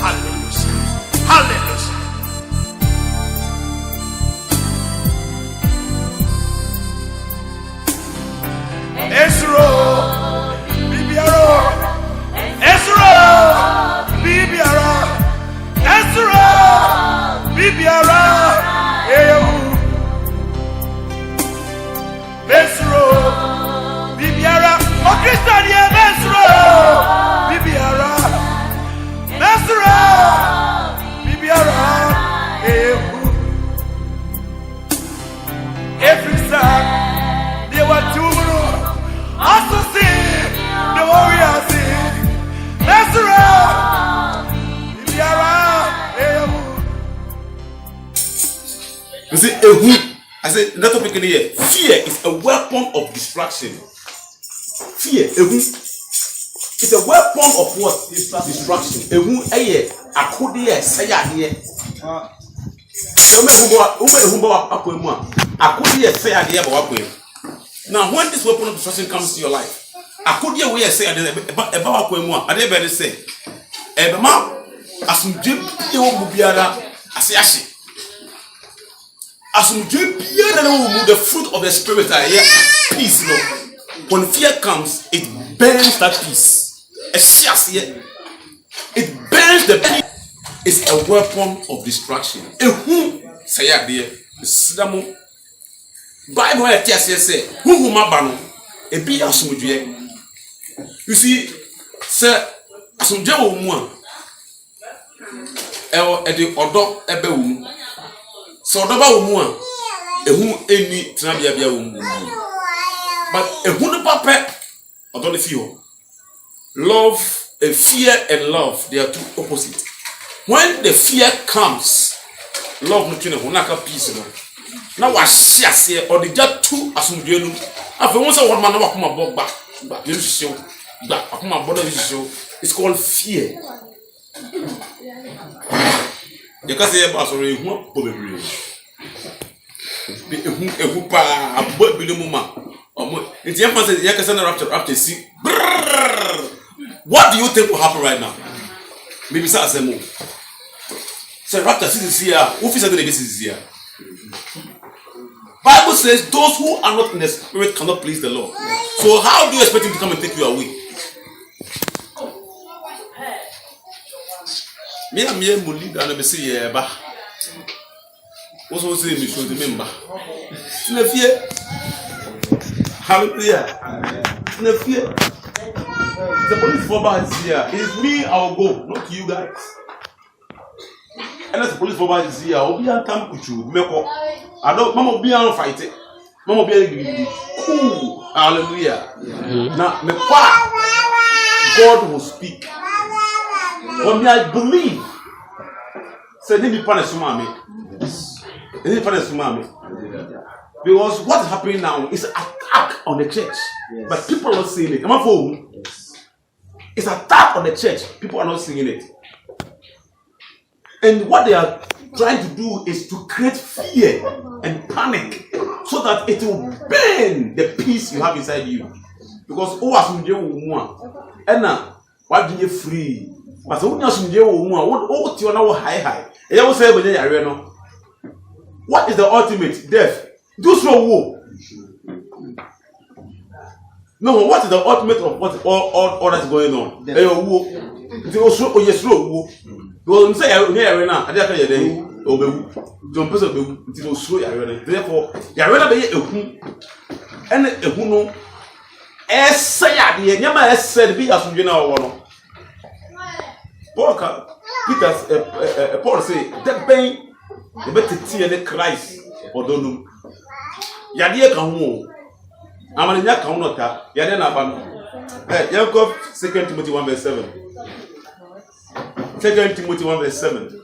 Hallelujah. Hallelujah. Ezra, Bibiara, Ezra, Bibiara, Ezra, Bibiara, Ezra, Bibiara, oh Christian, Ezra, Bibiara, Ezra, Bibiara, every time they were too. Also see the warrior sing. Ezra, Bibiara, You see, Ehu. I said that topic in here. Fear is a weapon of distraction. Fear, Ehu. It's a weapon of what? Distraction. Ehu, eye, akudi, say here. Now, when this weapon of destruction comes to your life, akudi we say about kwemu ade be say ebema asumje biye wo biara asiashi asumje biara na wo the fruit of the spirit peace no. When fear comes, it burns that peace. It burns the peace. It's a weapon of destruction. Ehu say there sidamo Bible say who mabano ebi asumdue. You see, sir, asumdue wo mu a e de odo ebe wo mu. So odo ba wo mu a ehu eni tenabia bia wo mu. But ehu no papa odo ne fio. Love, fear and love, they are two opposite. When the fear comes, love no tune hunaka peace no. Now wa share or the just two asumdue no. Afa won say what man na wakoma bogba. It's called fear. You can say about sorry, who probably who pa abo bi no mama. It's the emphasis you can say after see. What do you think will happen right now? Maybe say as a move. So after see here, who feels that this is here? Bible says those who are not in the spirit cannot please the Lord. So how do you expect him to come and take you away? Me and me lead and be say yeah ba. What's also say me show the member. No fear. Hallelujah. No fear. The police for bad is here. It's me, I'll go, not you guys. And as the police for bad is here, I'll be on time with you. I don't, Mama be on fight it. Mama be cool. Hallelujah. Now, me God will speak. But me, I believe. Say, let me punish mommy. Let me punish mommy. Because what's happening now is an attack on the church. Yes. But people are not seeing it. Am I fool? Yes. It's an attack on the church. People are not seeing it. And what they are trying to do is to create fear and panic so that it will burn the peace you have inside you. Because oh, as you and now why do you free? But when you high. What is the ultimate death? Do slow war. No, what is the ultimate of what all that's going on? War. Slow war. Because say now, I don't don't slow therefore, be and no say be as you know. Paul say that pain the better see Christ or don't know. Yadia can move. Amanya can not Yadia Naban. Jacob 2 Timothy 1 verse 7. 2 Timothy 1 verse 7.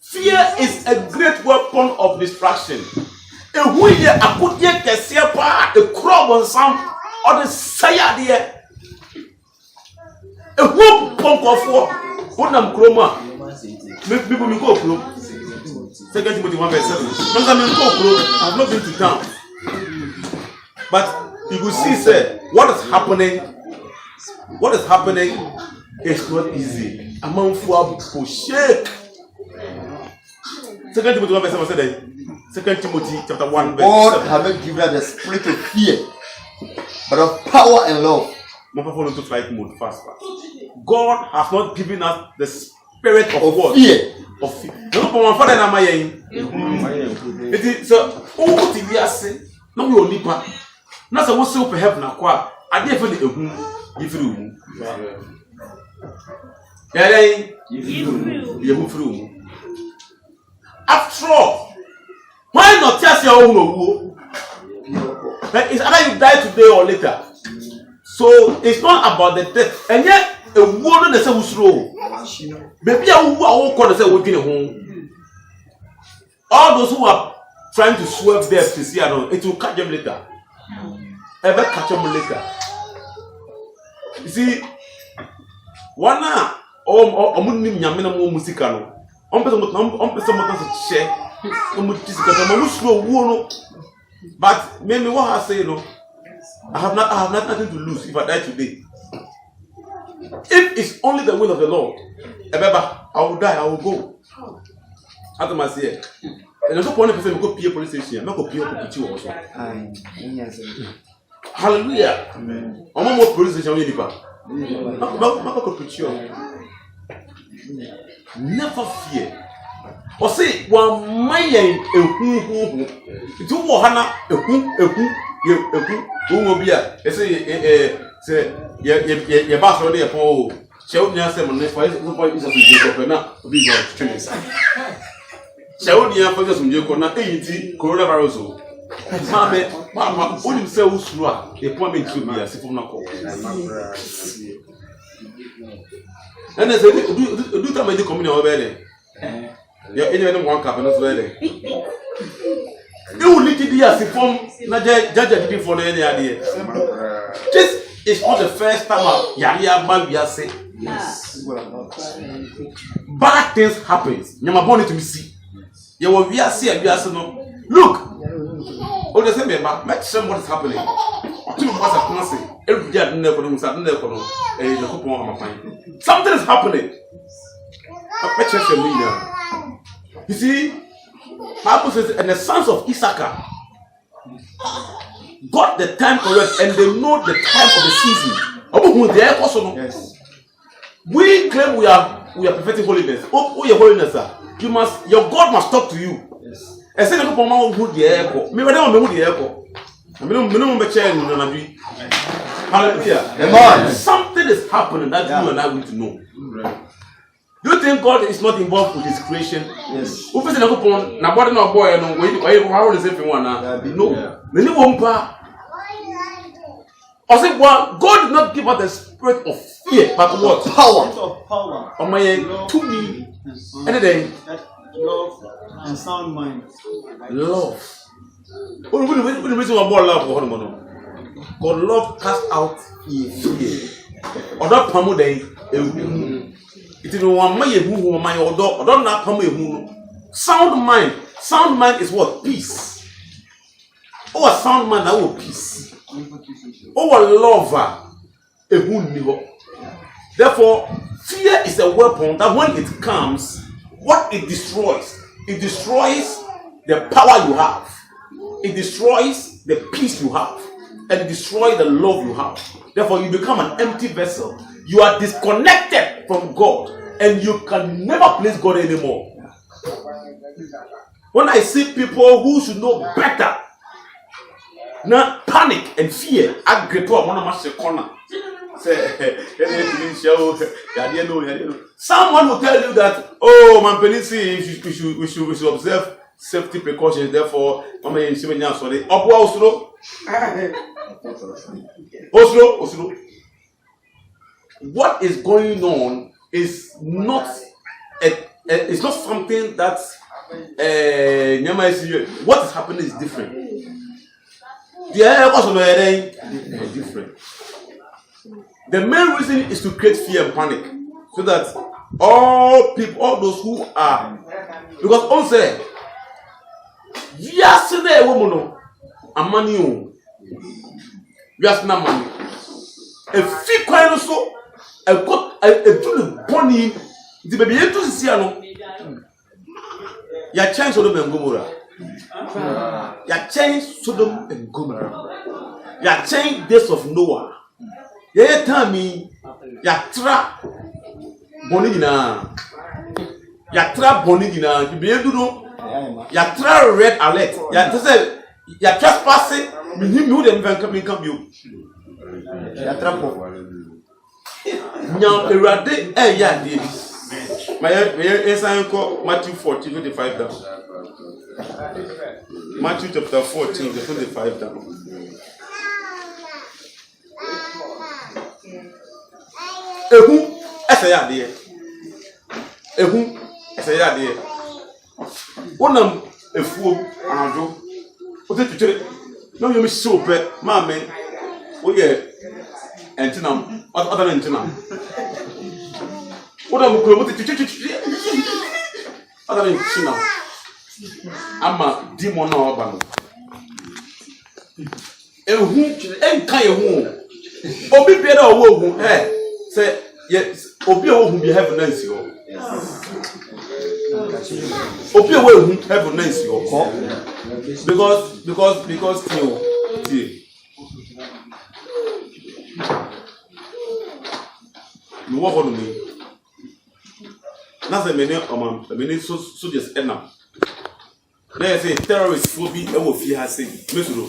Fear is a great weapon of distraction. And we hear a good year can see a crowd on some or the sayad. A whoop pump of war. What am chroma? People will go through. 2 Timothy 1 verse 7. I've not been to town. But you will see, sir, what is happening It's not easy. A man for shake. 2 Timothy 1 verse 7 said, 2 Timothy chapter 1 verse 7. God has not given us the spirit of fear, but of power and love. Fall into flight mode fast. God has not given us the spirit of what? Fear. Of fear. No, for my father and my it is so. Oh, the yes, no, we only part. Not so what's super help now. Qua, I definitely if you. Yeah, you through. After all, why not just your own? It's either you die today or later. So it's not about the death. And yet, a woman that says, maybe I will call the same home. All those who are trying to swerve death to see, it will catch them later. Ever catch them later. You see, one now, or Munim Yamina Musicano. But maybe what I say, I have nothing to lose if I die today. If it's only the will of the Lord, I will die, I will go. After my say, and there's no point in saying go to police station, I'm not going to put you also. Hallelujah. I'm not more police station. I'm not going to put you. Never fear. Or say, one my do Hana who will be a say, your boss already a poll. Show me some on this point is a Jacob not to be going Show me for some Jacob not coronavirus. Mamma, what you say, who's not a point to me as if I'm not called. And I said, do tell me the community already. Yeah, anyone one cup and not ready. You need to be as if judge for any idea. This is not the first time Yaria Babia say. Bad things happen. You're born to see. You will be a see and you no. Look, all the same member, make sure what is happening. Two of us are passing. Every day, never know something is happening. Make sure you you see, Bible says, and the sons of Issachar got the time correct, and they know the time of the season. Yes. We claim we are perfecting holiness. Oh, your holiness, your God must talk to you. Yes. And say, "No, who the echo? Me, I don't know who the echo. I mean, be changing. Hallelujah. Amen. Something is happening that you and I need to know. Right. Do you think God is not involved with His creation? Yes. Who person go upon na body no boy no we how the same one na no. Many won't pa. I say God did not give us the spirit of fear, but what? Power. Of power. Oh my, to me. Anything. Love and sound mind. Love. What the reason why more love? God love cast out fear. Or that pamu day. It is one my who my or don't not come sound mind. Sound mind is what? Peace. Oh, a sound mind that will peace. Oh, a lover. A who. Therefore, fear is a weapon that when it comes, what it destroys the power you have. It destroys the peace you have. And it destroys the love you have. Therefore, you become an empty vessel. You are disconnected from God. And you can never please God anymore. When I see people who should know better, not panic and fear, I get to one of my corner. Someone will tell you that, oh, my penisi, we should observe safety precautions. Therefore, sorry. Oslo. What is going on is not it's not something that what is happening is different. The different. The main reason is to create fear and panic, so that all those who are, because also yesterday woman a money yes na money a few coin also a do the bunny. The baby to see ano. Ya change Sodom and Gomorrah. Ya change Sodom and Gomorrah. Ya change days of Noah. Ya tell me ya tra bonina. Ya tra bonina. The baby do no. Ya tra red alert. Ya say ya trespassing. Me who them come you. Ya tra po. Now erade ya dey. My answer call Matthew 14:25 down. Matthew chapter 14:25 down. Ehu ese ya dey. Ehu ese ya dey. Wonam efuo anajo. O te tuture. No you me so pe ma me. O ye entinam, other entinam. What am I going to other than China? I'm a demon or ban. A who ain't kind of womb. Obi better or womb, eh? Say, yes, Obi won't be heaven nice. Obi won't heaven nice. Because you walk on me. That's a minute so just end up. They say terrorists will be a wolf. He has said, Misro.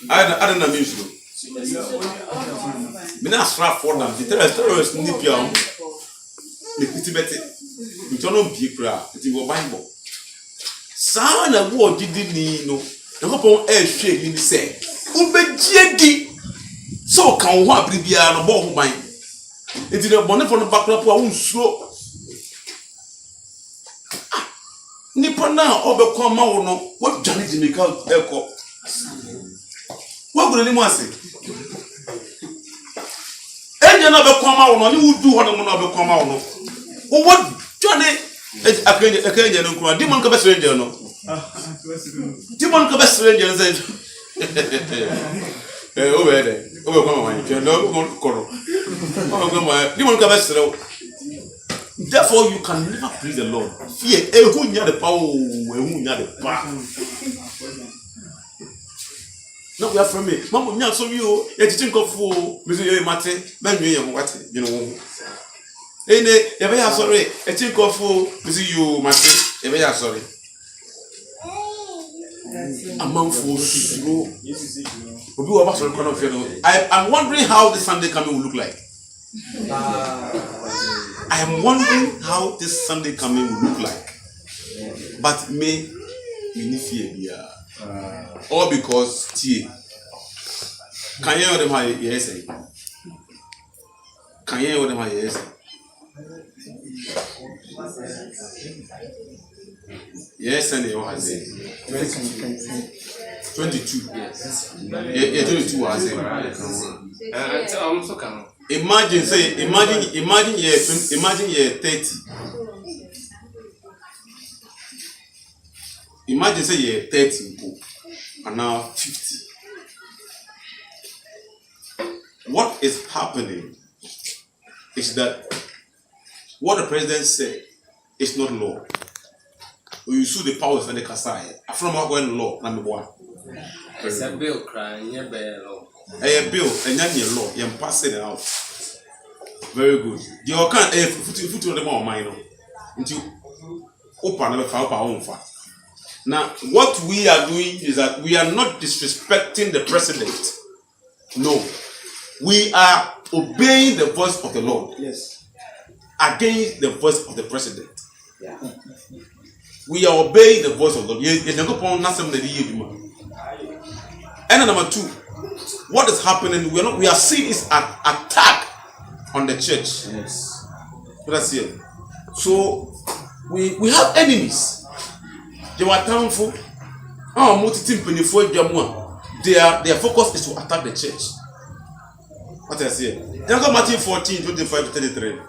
I don't know, Misro. Mina strap for them. The terrorists nip young. The Tibet. We don't know big crowd. It's in your Bible. Son of what didn't know. The couple air shake in the say. Ube Jedi. So can one be a ball mine. It's in a bonnet from the back up who slow. Nipana obe kwa no what Johnny Jamaica echo. What would anyone say? Any other kwa no, you would do what I'm gonna be kwa no. What Johnny a Kenyan no demon ka best ranger no. Demon ka best ranger say. Over there. Over kwa mama, you no koro. Demon ka best ranger. Therefore, you can never please the Lord. Fear, who near the power, who near the power. No, we are from me. Mamma, you so you, you think of fool, Mr. Mate, man, what you know. Ever are sorry, I think of fool, Mr. You, Mate, ever are sorry. A month for slow. I'm wondering how this Sunday coming will look like. I am wondering how this Sunday coming will look like. But may we fear all because tea. Can you hear them how you say? Can you hear them how you say? Yes, and you has it. 22. Yeah, 22 has it. Imagine year 30. Imagine say year 30 and now 50. What is happening is that what the president said is not law. You sue the powers and the Kasai. From our going law, number one. It's a bill crying, yeah, law. A bill, and then law, you pass it out. Very good. You can't put on the more minor until open our own fact. Now, what we are doing is that we are not disrespecting the president. No, we are obeying the voice of the Lord. Yes. Against the voice of the president. Yeah. We are obeying the voice of the Lord. And number two, what is happening? We are seeing is an attack on the church. Yes. That's it. So we have enemies. They were thankful. Their focus is to attack the church. What I say? Matthew 14:25-33.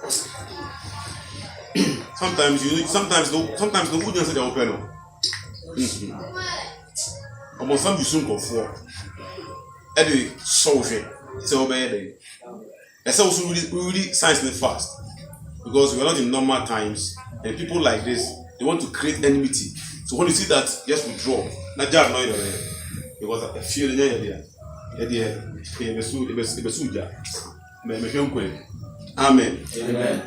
Sometimes the good news they don't play no. Almost some you soon go for. Anyway, solve it. So obey. Let's also read science fast because we're not in normal times, and people like this they want to create enmity. So when you see that, just withdraw. Not just know it because I feel the idea. Amen. Amen.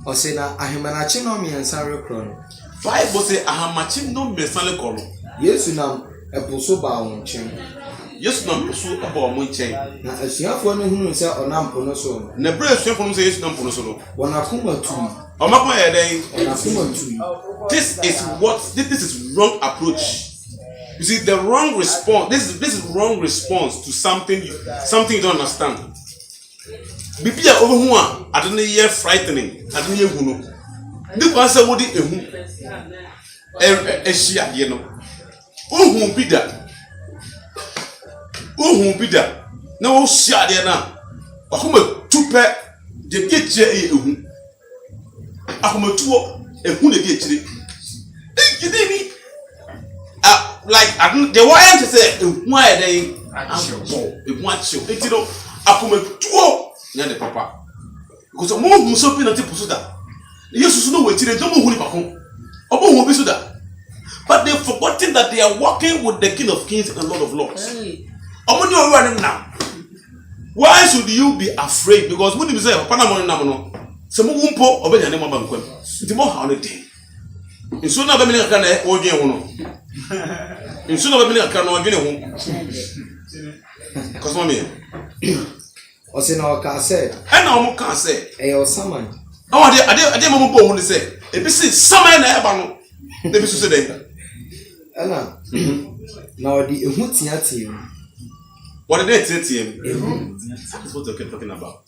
Osena ahemanachi no miensa rekro. Bible say ahamachi no miensa rekro. Yesu nam eposo ba won chen. Yesu nam eposo ba won chen. Na asuafo no hunu se onam pono so. Na bre asuafo no say Yesu nam pono so no. Wona kuma tu. Omakwa ye den. Wona kuma tu. This is wrong approach. You see the wrong response. This is wrong response to something you don't understand. Bibia over who I don't hear frightening. I don't hear who no. The person would a share, you know. Who be that? Who be that? No share there now. A home two pair, the get je a home two a who they get you. Like I don't the why to say why they watch you. It's no a home two. The papa because more who so pin at Pusuda. Yes, no way to the Domo Hulipacon. Obo Bisuda. But they've forgotten that they are walking with the King of Kings and Lord of Lords. Among you are running now. Why should you be afraid? Because when you say Panama Namano, some wumpo obey the name of Banquem. It's more holiday. In soon of a minute can or Geono. In soon of a minute can or Geono. Because mommy. Osena oka say and I can say e saman. Oh, I did mama bo say e be say saman na eba no dey be so say Ana na odi ehu tia tim. What did they say to him? That's what they're talking about.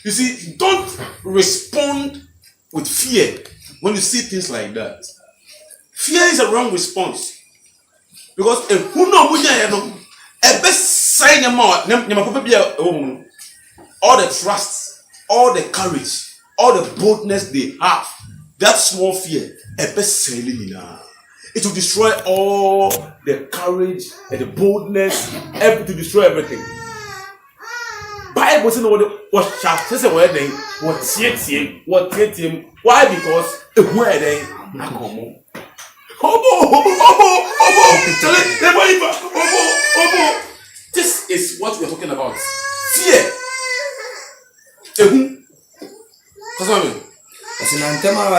You see, don't respond with fear when you see things like that. Fear is a wrong response. Because if who know a best sign all the trust, all the courage, all the boldness they have, that small fear, a best sign. It will destroy all the courage and the boldness, to destroy everything. Bible says what shall say where they what him. Why? Because the where they not come. This is what we are talking about. Fear.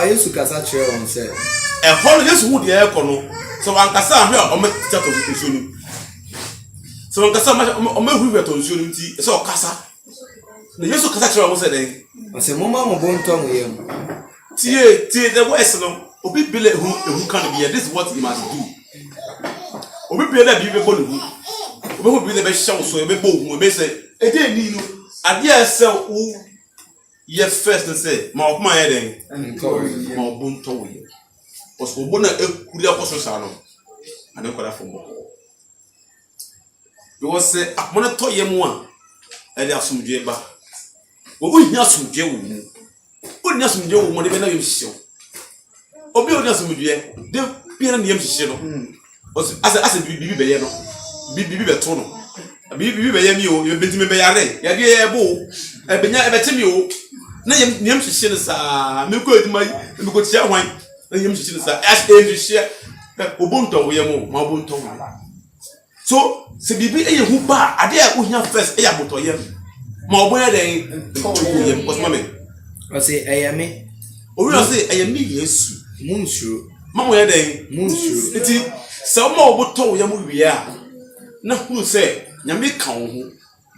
Yesu kasa chere on say. E follow Yesu hu de e kono. So an kasa ahwe o me teacher to nsuo. So an kasa o me hu we to nsuo nti so o kasa. Na Yesu kasa chere on say den. Ase mama mo bonto mo yem. Tie the words no. Obi bele who can be here. This is what he must do. Obi bele bi be bolu. Obi hu bi le be show so e be bo hu e be say e dey ni no. Ade a say who ye first and say ma okuma ye den. Ma obunto we. Because obo na ekuri akoso sa no. Ade kwada for mo. Because say akmona to ye mu a e dey asumdwe ba. Obo hia asumdwe wo mu. Oni asumdwe wo mo de be na yem hyew. Obi oni asumdwe de pia na yem hyew no. As bibi be ye no. Bibi be to no. Bibi be ye mi o, ye bentimi be yare. Ye de ye bo. E benya e betimi o. Na yem hyew no sa. Me ko eduma, me ko tia hwan. Na yem hyew no sa. As e hyew. Obunto wo ye mo, ma obunto wo. So, se bibi e ye hu ba, ade a wo hia first e ya boto ye. Ma obo ye den to wo ye, because mama. I say ayame. Obi o say ayame Yesu. Munsuru. Mama ye den Munsuru. Eti se o ma oboto wo ye mo wi a. Na hu say nyame ka wo ho.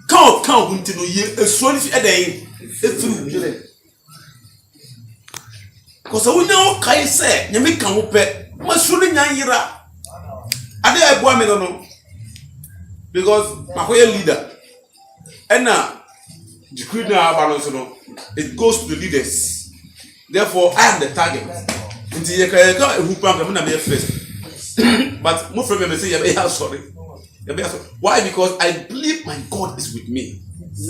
Ka wo nti no ye esuo ni fi eden. Efiri wi. Because we know kai say nyame ka wo pe. Ma suo ni nyan yira. Ade e boa me no. Because makoye leader. And now decree na balance no. It goes to the leaders. Therefore, I am the target. Until you can who program na me first. But more from me say you sorry. Why? Because I believe my God is with me.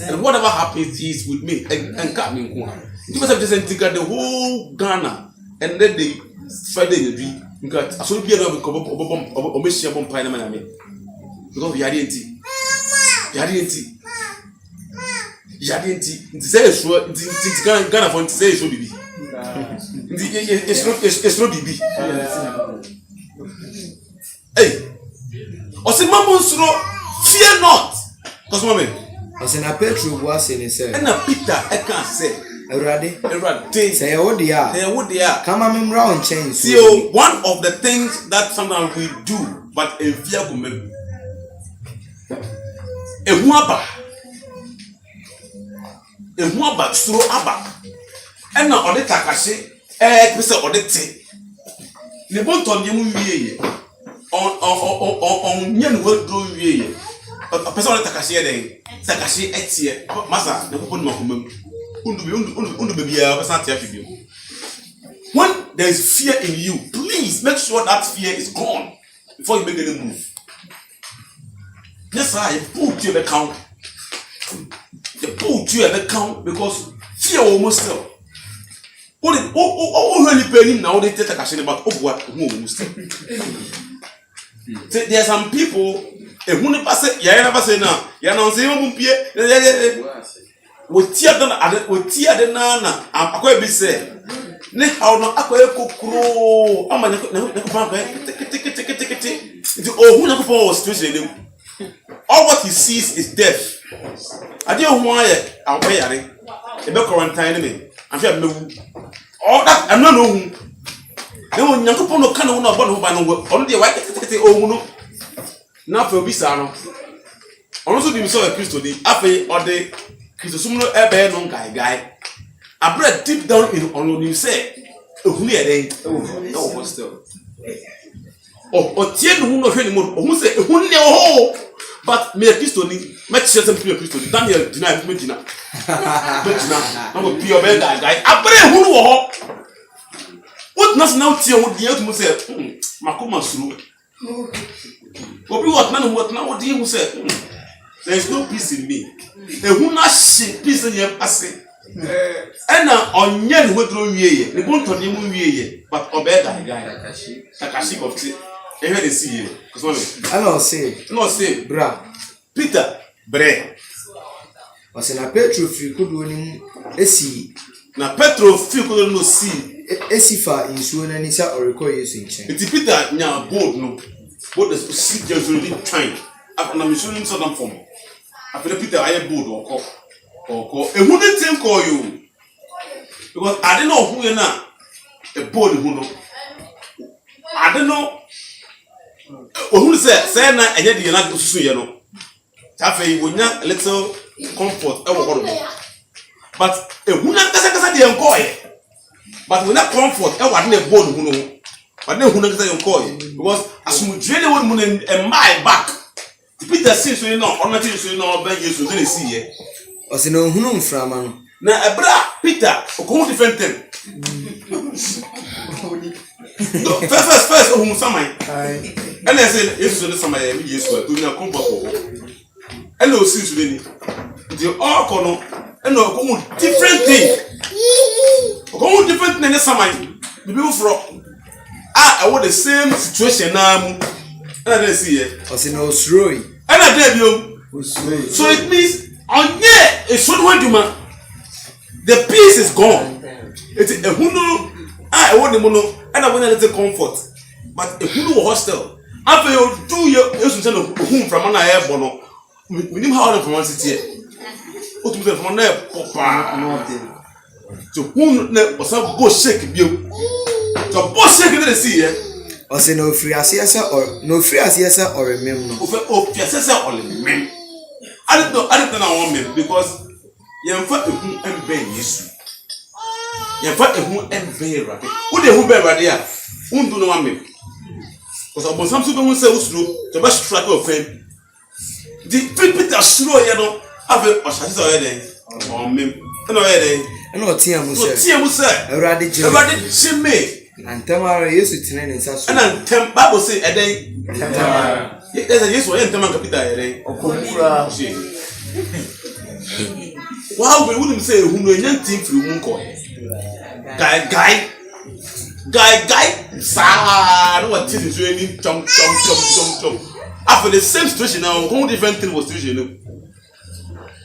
And whatever happens, He is with me. And coming one. Because I just think the whole Ghana and then they Friday the dream. Because so be able to bomb pine man. Because we are the Jadi nti say esro nti Ghana for nti say esro bibi. Nti esro bibi. Hey. Ose mambo nsuro fear not. Cause mama. Ose na Petro bu ase ni say. Na Peter e kan say. Erade. Say e wo dia. Say wo dia. Kama memra on chain. See, one of the things that sometimes we do, but in fear go make. Ehu aba suro aba. Ena ode takase pese ode te. Ne bonton ye mu wiye. On nya no do wiye. Pese ode takase ye den. Takase etie. Masa ne popo no makomam. Undu bebia pese atia hwebio. When there is fear in you, please make sure that fear is gone before you make any move. Yes, I put you in the count. They put you in the count because fear almost still. Really paying now they take a question about what almost still. There are some people, if one person, never say now, with tear the nana, I'm quite be said. Ne how no akoye kokro ama ne ko situation. All what he sees is death. I don't want it. I'll pay it. Be quarantine me. I'm sure me. All that I don't know. No nyankopon no kan no na bo no ba no on dey white owu no. Na fa obi sa no. Ono so bi so e Christo dey afa o dey Christo sum no e be no guy. I bread deep down in on you say ehunu e dey oh still tie no no hwe ni mo ohun say ehunu ne ho but me Christo ni me chese sem Christo ni Daniel deny me dina na go pure be guy abre ehunu wo ho what nas now tie wo die to say makoma suru obi what na what na wo die wo say there is no peace in me ehunu ahye peace in your ase ena onye ni wedro wieye ni bonto ni mu wieye but obeda takashi of tea ehwe dey see here cause one I no say bra Peter bre ose na Petro free kodo ni esi na Petro free kodo no see esi fa insuo na ni sa oreko Yesu nchen iti Peter nya bold no bold the see just really trying after na mission in some form after Peter aye bold oko ehun dey think call you because I don't know who you na a bold who no I don't know who say na enye dey na susu ye no tafe wonya a little comfort e wo horo but ehun na kasa dey enko ye but we na comfort e wa dey bold who no but na ehun na kasa enko ye because asumdwe dey won mu na my back Peter say so you know on nothing so you know ben Jesus dey see ye ose no hunu mframa no na ebra Peter okon different thing first ohun samai and I say Jesus no samai me Jesus to na comfort ko and o see so ni the all kono and okon different thing na samai the people from I want the same situation na mu and I see here ose no osroi and I dey bi so it means onye esodwo aduma the peace is gone it ehunu I want the mono and I want a little comfort but ehunu hostel after you do you so say no home from na air bono we how the from city o tu be from na popa so who na osa go shake bio so bo shake dey see here ose no free asiasa or remem no o fi asiasa or remem I don't know I want me because yemfa ehun embe Yesu yemfa ehun embe Rade who dey who be Rade a undu no want me because obon samso be won say usuro to be strike of friend the Peter suro ye no ave osase o ye den o mem no ye den na o tia mu say Rade chime antamara Yesu tine ne nsa so na antem Bible say eden antamara Yesu o ye ntem an Peter ye den okomura wow we wouldn't say who no nyantin free mu nko guy sa no what is so any chom after the same situation now whole different thing was situation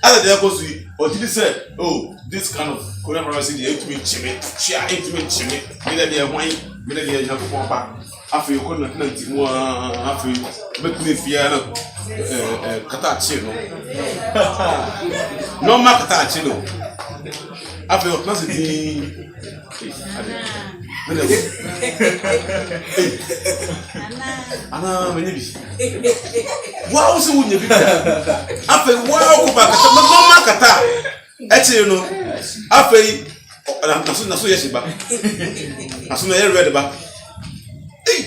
As the goes to or did he say, oh, this kind of collaboration, the intimate chimney, share intimate chimney, whether they are wine, whether they have papa. After you couldn't more after you make me fear Catachino. No Macatachino. After your classity. Anna, maybe. Wow, so wouldn't you be after wow, no Macata. Actually, no. After I'm so yes, but as soon as I read about. Hey,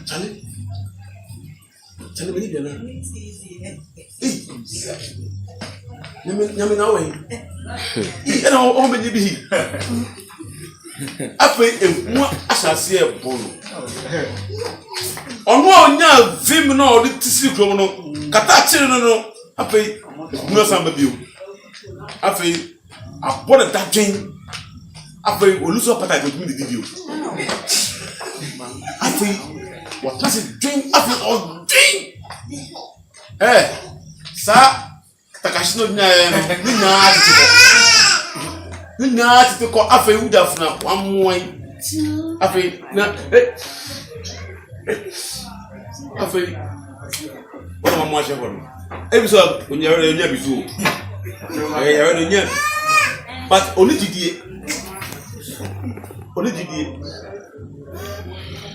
Charlie, believe me. Hey, Yami now way. You know, how many be he? I pay a more as I see a bone. On one year, Vim no, the tissue chrono, Catachi no, I pay no some of you. I pay a bought that chain. I pay will lose up at I with me the video. I think what does it drink after all drink? Eh, sir, Takashino Nina to call Afe Udafna one more. Afe, what am I watching for? Every so when you're in your zoo, you're in your but only GD.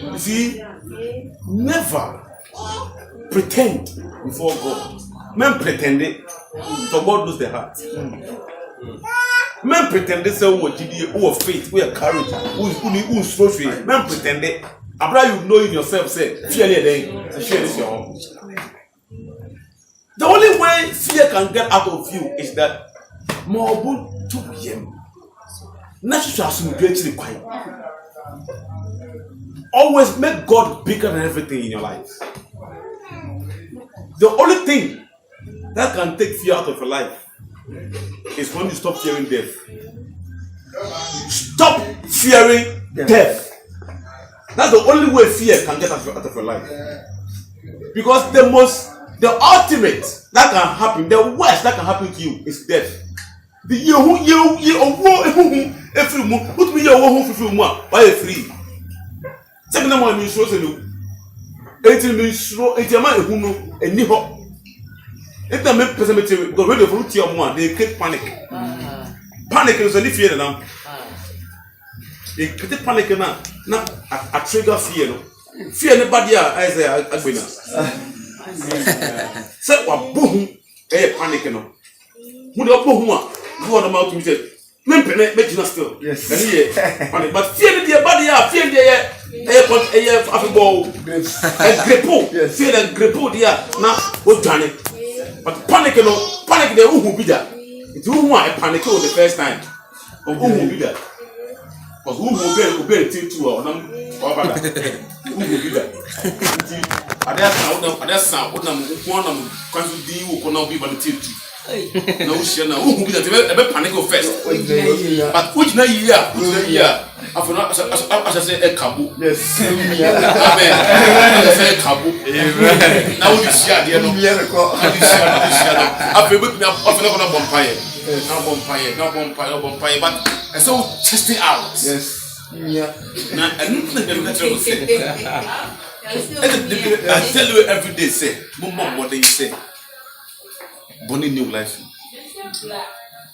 You see, never pretend before God. Men pretend it, for God knows their heart. Men pretend they say, oh, GD, oh, faith, we are courage, who is trophy. Men pretend it. Abra, you know in yourself, say, fear is your own. The only way fear can get out of you is that more to him. Always make God bigger than everything in your life. The only thing that can take fear out of your life is when you stop fearing death. Stop fearing death. That's the only way fear can get out of your life. Because the ultimate that can happen, the worst that can happen to you is death. The every month, put me your home for why free. Second one is so you. 18 minutes slow, 80 miles who know a new hop. If the make person go ready for your one, they create panic. Panic is only fear now. They create panic now. Now a trigger fear. Fear nobody as a winner. Say what boom, a panic no. Who don't boom, go on the mouth to say. Men make you still. Yes. But fear the body, fear the after grepo. Fear the grepo there. Now what done it? But panic the who be that. It's who want a panic the first time. Or who will be that? Because who will be till 2 or number who will be that? Ada sound one can do you will not be able to no, she now who be that a panic first. But which na year? After not as I say a kabu. Yes. Amen. I say kabu. Amen. Now you share the no. After we me after not bonfire. No bonfire. But I so testing out. Yes. Yeah. Now I tell you every day say, mom, what they say. Bonnie new life.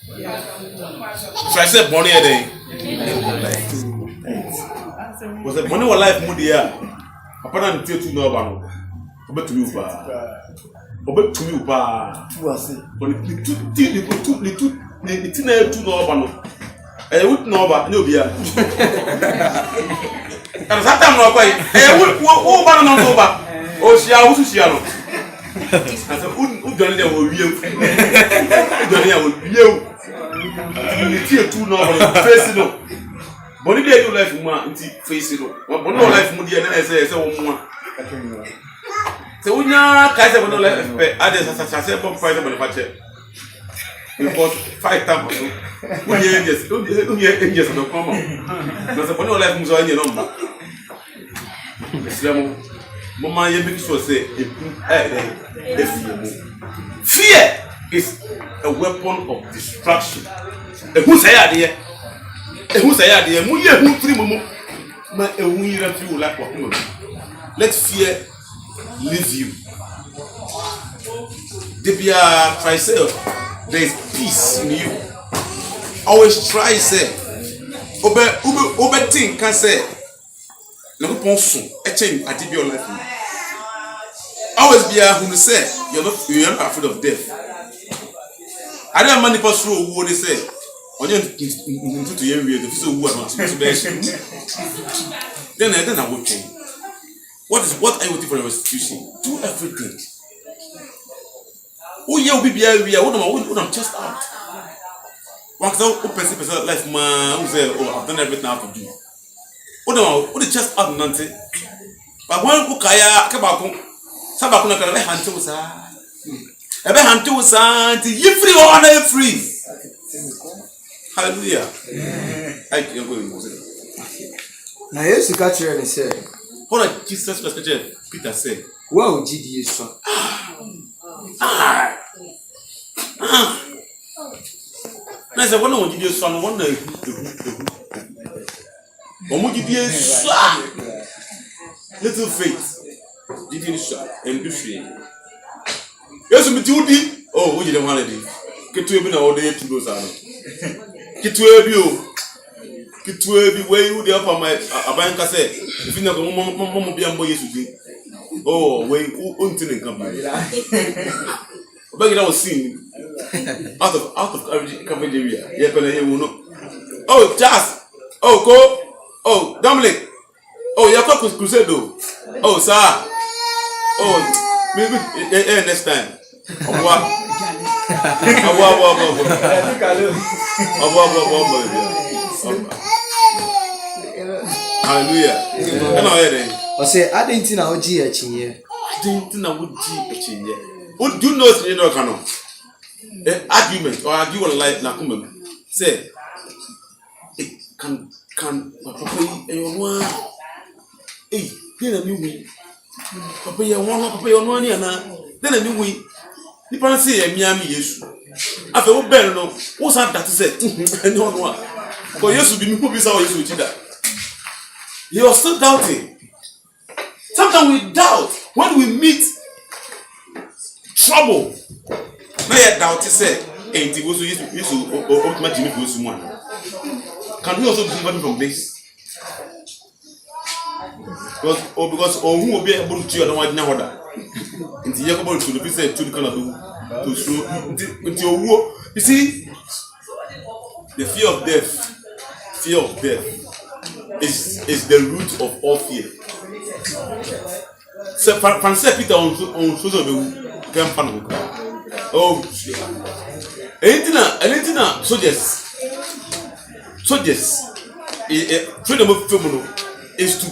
So I said Bonnie a day. Was a Bonnie life Mudia. Upon until to know about but to you, but to you, but the know I would know about Nubia. And that time, no, I would go over. Oh, she are I said, who done it will you? You tear 2 no face no. Bonnie do life more face no. But no life Mudia and I say one. So we now Kaiser will not let others as I said from fight manufacture. Because 5 times or so. We hear angels no come on. Because upon no life moves on your number. Mama, you make sure say fear is a weapon of destruction. Who say idea? Who say idea? Mu ye who free mumu. Ma who yira feel like what? Let fear leave you. Debia try say there is peace in you. Always try say. Obe think can say. No ponson. Echen adi be your life. Always be a who say you're not afraid of death. I don't manifest through what they say. On your to your way, the physical word not to then I will change. What are you waiting for your restitution? Do everything. Oh, yeah, we be here. What I'm just out. One person life man who say, oh, I've done everything I have to do. What the just out Nancy? But one who kaya kabako, sabakuna can hand to us. Ebe hand to us, you free or honor free. Hallelujah. I can't go in. Na Yesu ka kire ne say. What did Jesus Christ Peter say? Wow, GD so. Na say one on GD so no one na omo GD so. Little faith. GD so and do free. Yesu mi ti udi. Oh, wo je dem holiday. Ketu ebi na wo dey 2 days ano. Ketu ebi o. Ketu ebi wey you dey up on my abanka say if you na go mo bia mbo Yesu din. Oh, wey unti nkan ba. Oba gida was seen out of coverage area. Yeah, but here we know. Oh, Jazz. Oh, Ko. Oh, Dominic. Oh, you come crusade. Oh, sir. Oh, maybe next time. Hallelujah. I say, I didn't know how to achieve. I didn't know what to what do you know? You know, canon argument or argue on life. Nakumem say it can papa you want eh then me we papa you want ni ana then me we the parents say Miami Yesu afa wo ben no wo sa that say no no for Yesu be me who be say Yesu chida you are still doubting. Sometimes we doubt when we meet trouble. Now you doubt say ain't go so Yesu ultimate Jimmy go so one. Can we also deliver me from this? Because who will be able to cheer on one another? Into Jacob to the person to the kind of to show into your war. You see, the fear of death is the root of all fear. So Francis Peter on social media. Oh, anything soldiers freedom of feminine is to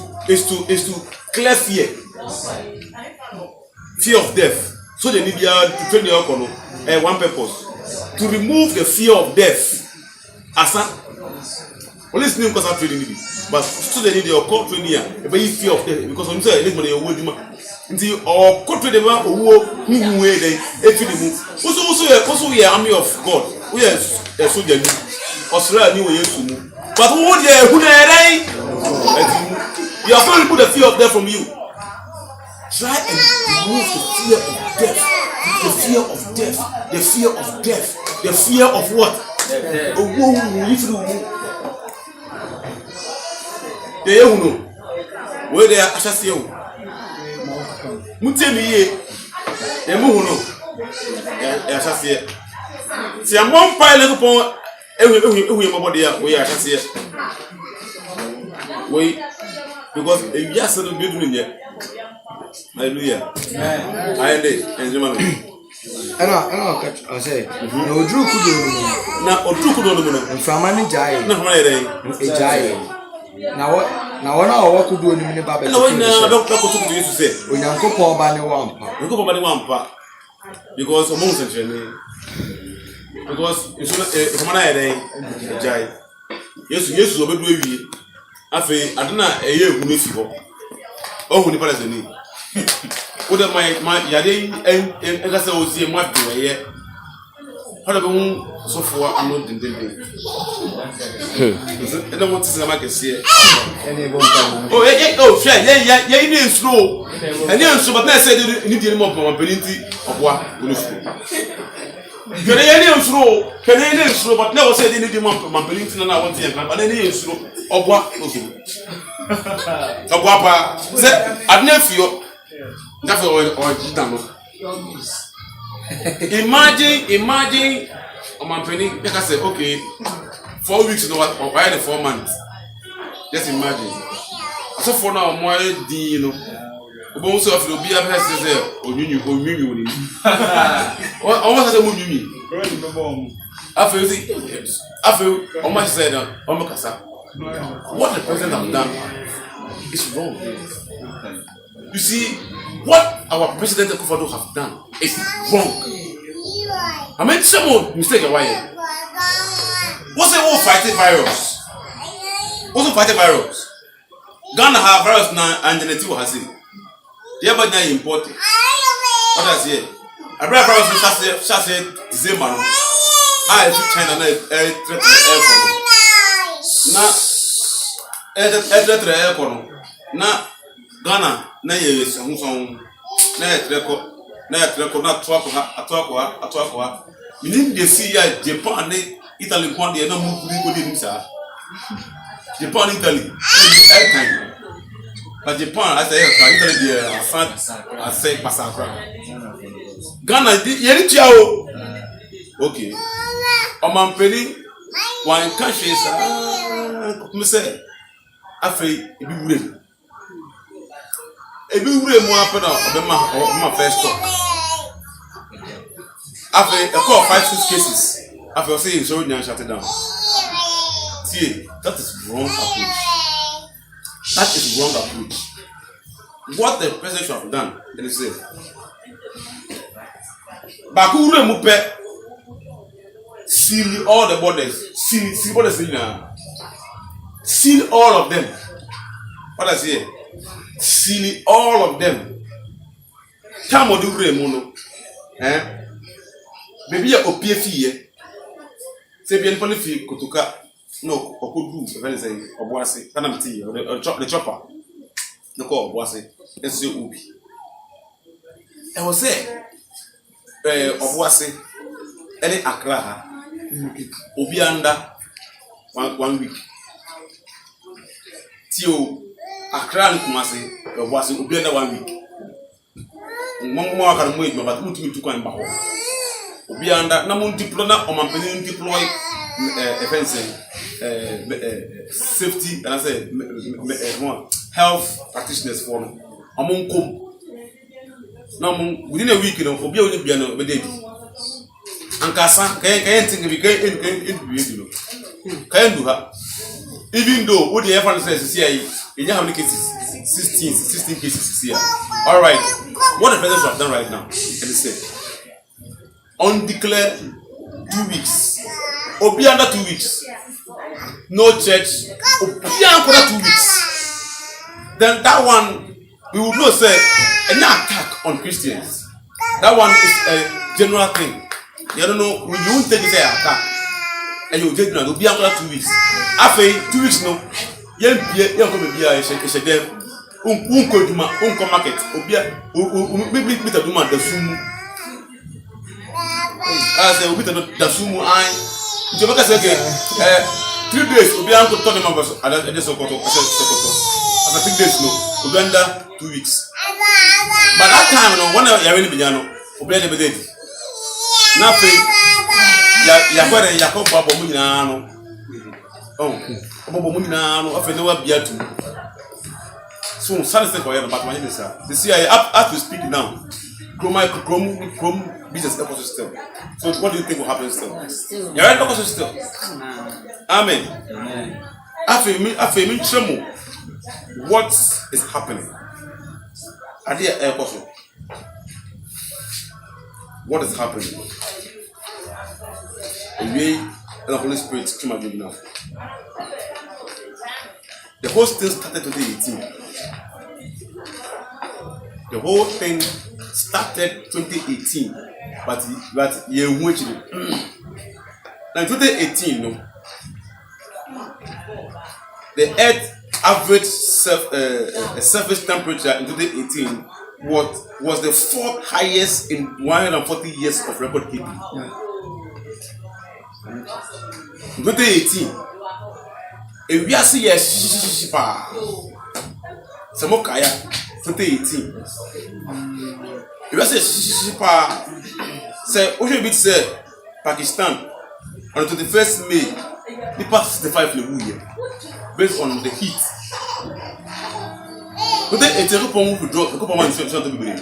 clear fear of death. So they need to train your one purpose to remove the fear of death. As only listening because I'm training it, but so they need your core training here. But you fear of death because when you say this money your word until or core training who way they also we are army of God. We are a soldier. Australia knew Yesu. But who they you are going to put the fear of death from you. Try and remove the fear of death. The fear of death. The fear of death. The fear of what? Where they are assassin. Mutemi ye muhuno. Assassin. See, I'm one pile upon every we are assassin. Wait, because if you just said the building here. Hallelujah. I did. I say, no Drew could do now or Drew could do and from any giant. No, a giant. Now, what could do in the minute? No, don't talk to you to say. We don't go for Banny Wampa. We go for Banny Wampa because of most because it's a man, a giant. Yes, over do I say, I don't know a year who needs you. Oh, who never has a name. What am my Yadi and I say, oh, see, what do I hear? How do so far I'm not in the day? I don't want to see my here. Oh, yeah, you need slow. And then so, but I said you need to more probability of what will Canadian slow, but never said you need more probability than I want to but any slow of what of what I've never feel that's all. Imagine my penny, like I said, okay, 4 weeks no, or why the 4 months? Just imagine. So for now, more you know, most of the beer has to say, oh, you, almost as a movie. I feel, almost said, what the president have done is wrong. You see, what our president Akufo-Addo have done is wrong. I mean, someone mistake a while. What's the whole fighting virus? What's the fighting virus? Ghana have virus now, and the two has it. They are not important. What I say? I brought virus to China, December. I to China, now, Ghana, na ye sonson na treko na atwako minim de see ya Japan ne Italy kwande ye na mu kuri ko de nisa Japan Italy every time but Japan I say Italy de I say pasakra Ghana ye ri tia o okay o man peni one country sa me say afei ebi wure ebi wure mu apena obema first talk after a call 5-6 cases after saying so nyan shut it down. See, that is wrong approach. That is wrong approach. What the president should have done, let me say. Baku wure mu pe seal all the borders, seal borders now. Seal all of them. What I say? Seal all of them. Tamo du wure mu no. Maybe a opie fie. Say bien poli fie kotuka no okodu very say oboase kana mti the chopper. No ko oboase. Ese ubi. E wo say oboase any Accra ha. Obi under 1 week. Tio Accra no Kumasi oboase obi under 1 week. Mo aka mo ejuma but mutu tu kwan ba ho. Obi under na mo deploy na o man peni deploy safety and I say health practitioners for no among kom na mo within a week no obi only bia no be dey ankasa can think we can do her even though what the ever says here you have many cases 16 cases here. All right, what the president have done right now and they say undeclared 2 weeks. Obi under 2 weeks. No church. Obi under 2 weeks. Then that one we would not say an attack on Christians. That one is a general thing. You don't know when you won't take it as attack. And you take it Obi under 2 weeks. After 2 weeks no. Yen come be a shege. Unko duma, unko market. Obi meet a duma the sumu. I say we better da sumu ai. You make say okay 3 days obi an ko turn them over at Sokoto. After 3 days no obi under 2 weeks. But that time no when you really be no obi dey be dead. Na fe ya kwere ya ko babo mu nyina no. Oh babo mu nyina no afa no wa bia tu. So sadly for you but my name is sir. The CIA up to speak now. Chrome business ecosystem. So what do you think will happen still? You're right, ecosystem. Amen. After me, tremble. What is happening? Are there ecosystem? What is happening? And we and the Holy Spirit came again now. The whole thing started 2018. The whole thing started 2018, but you Now in 2018, no, the Earth average surface temperature in 2018 was the 4th highest in 140 years of record keeping. In 2018, if we are seeing Samokaya 2018, if we are seeing say, what should be say Pakistan on the 21st May, the past 65 years based on the heat. Today, 18, couple to drop, couple months to be brave.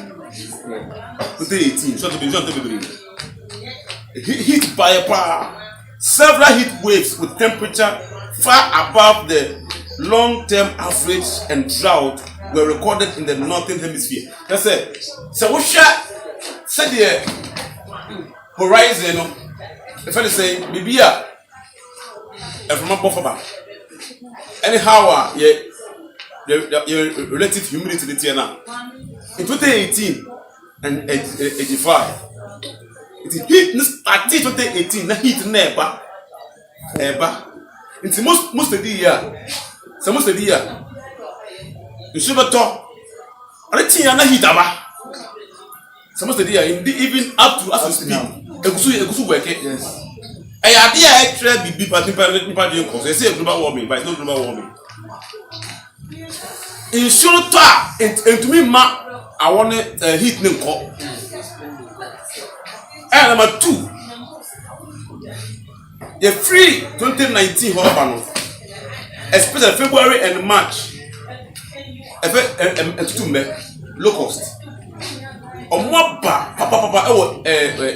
Today, 18, to be brave. Heat by a power, several heat waves with temperature far above the long-term average and drought were recorded in the northern hemisphere. That's it. So, what said the horizon? If I say, maybe from a buffer. Anyhow, your relative humidity now. In 2018 and 85, it heat started 2018. Na heat never. It's most of the year. So most of the year, you should not talk. I think na heat aba. So most of the year, even up to as we speak, egusu work. Yes. I idea extra be people doing cause. They say global warming, but it's not global warming. In short time, and to me, I want to heat them call. And number 2, the free 2019 Horror, especially February and March, and locust. Omwaba, papa,